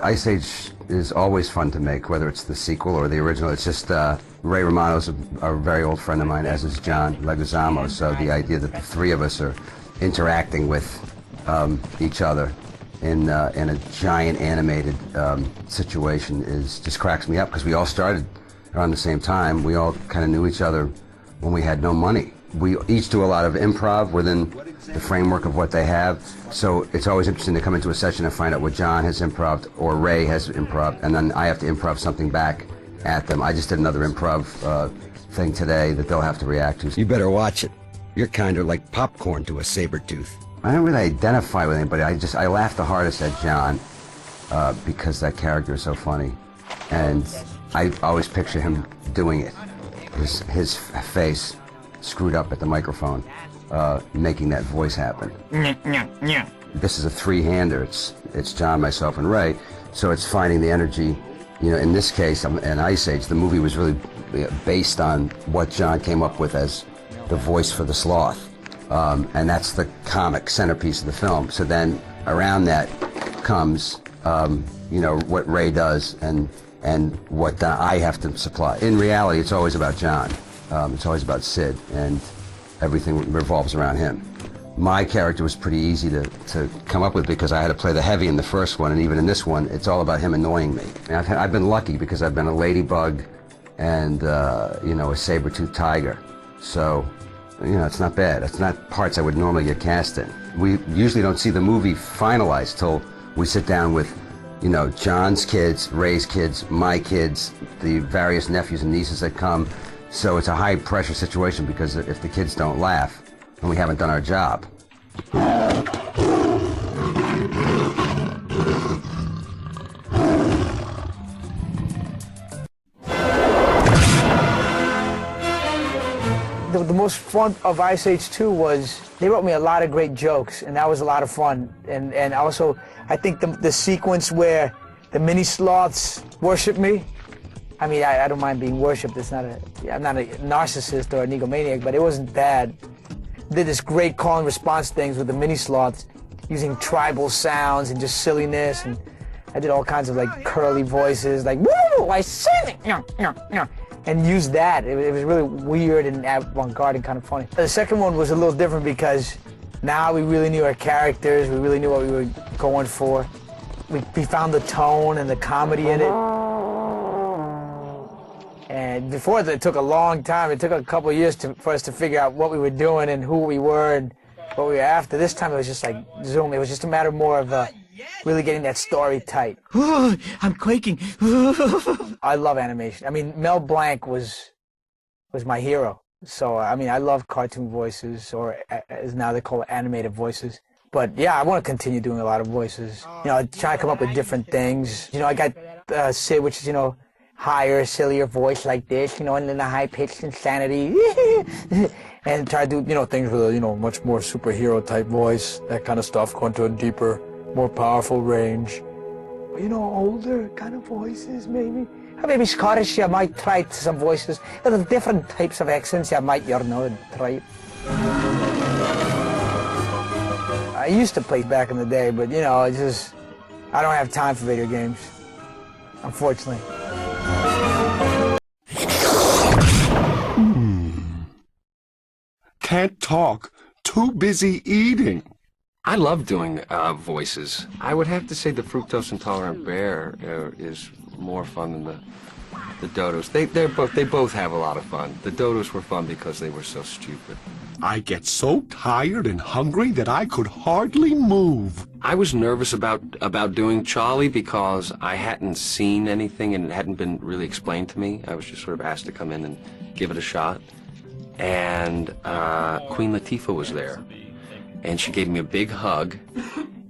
Ice Age is always fun to make, whether it's the sequel or the original. It's just Ray Romano's a very old friend of mine, as is John Leguizamo. So the idea that the three of us are interacting with each other in a giant animated situation just cracks me up, because we all started around the same time. We all kind of knew each other when we had no money. We each do a lot of improv within the framework of what they have, so it's always interesting to come into a session and find out what John has improv or Ray has improv, and then I have to improv something back at them. I just did another improv thing today that they'll have to react to. You better watch it. You're kind of like popcorn to a saber tooth. I don't really identify with anybody. I laugh the hardest at John because that character is so funny, and I always picture him doing it. His face screwed up at the microphone, making that voice happen. This is a three-hander. It's John, myself, and Ray. So it's finding the energy. You know, in this case, in Ice Age, the movie was really based on what John came up with as the voice for the sloth, and that's the comic centerpiece of the film. So then around that comes, you know, what Ray does and what I have to supply. In reality, it's always about John. It's always about Sid, and everything revolves around him. My character was pretty easy to come up with, because I had to play the heavy in the first one, and even in this one, it's all about him annoying me. And I've been lucky, because I've been a ladybug and, you know, a saber-toothed tiger. So, you know, it's not bad. It's not parts I would normally get cast in. We usually don't see the movie finalized till we sit down with, you know, John's kids, Ray's kids, my kids, the various nephews and nieces that come. So it's a high-pressure situation, because if the kids don't laugh, then we haven't done our job. The most fun of Ice Age 2 was they wrote me a lot of great jokes, and that was a lot of fun. And also, I think the sequence where the mini sloths worship me, I mean, I don't mind being worshipped. I'm not a narcissist or an egomaniac, but it wasn't bad. Did this great call and response things with the mini sloths, using tribal sounds and just silliness, and I did all kinds of like curly voices, like "woo, I said it," and used that. It was really weird and avant-garde and kind of funny. The second one was a little different, because now we really knew our characters. We really knew what we were going for. We found the tone and the comedy in it. And before that, it took a long time. It took a couple of years for us to figure out what we were doing and who we were and what we were after. This time it was just like Zoom. It was just a matter more of really getting that story tight. I'm quaking. I love animation. I mean, Mel Blanc was my hero. So, I mean, I love cartoon voices, or as now they call it, animated voices. But yeah, I want to continue doing a lot of voices. You know, try to come up with different things. You know, I got Sid, which is, you know, higher, sillier voice like this, you know, and then the high-pitched insanity, and try to do, you know, things with a, you know, much more superhero-type voice, that kind of stuff, going to a deeper, more powerful range. You know, older kind of voices, maybe. Or maybe Scottish, I might try some voices. There different types of accents I might, you know, try. I used to play back in the day, but, you know, I don't have time for video games, unfortunately. Can't talk. Too busy eating. I love doing voices. I would have to say the fructose intolerant bear is more fun than the dodos. They both have a lot of fun. The dodos were fun because they were so stupid. I get so tired and hungry that I could hardly move. I was nervous about doing Charlie because I hadn't seen anything and it hadn't been really explained to me. I was just sort of asked to come in and give it a shot. And Queen Latifah was there. And she gave me a big hug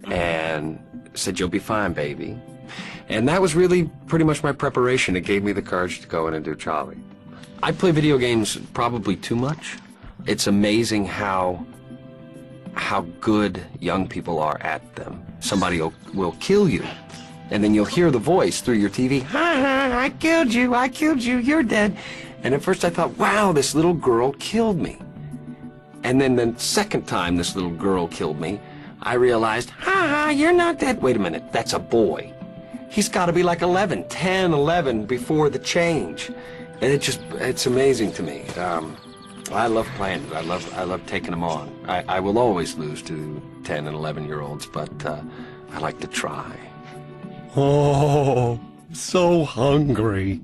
and said, "You'll be fine, baby." And that was really pretty much my preparation. It gave me the courage to go in and do Charlie. I play video games probably too much. It's amazing how good young people are at them. Somebody will kill you, and then you'll hear the voice through your TV, "Ha, I killed you, you're dead." And at first I thought, wow, this little girl killed me. And then the second time this little girl killed me, I realized, ha, you're not dead. Wait a minute, that's a boy. he's got to be like 11, 10, 11 before the change. And it's amazing to me. I love playing it. I love taking them on. I will always lose to 10 and 11-year-olds, but I like to try. Oh, so hungry.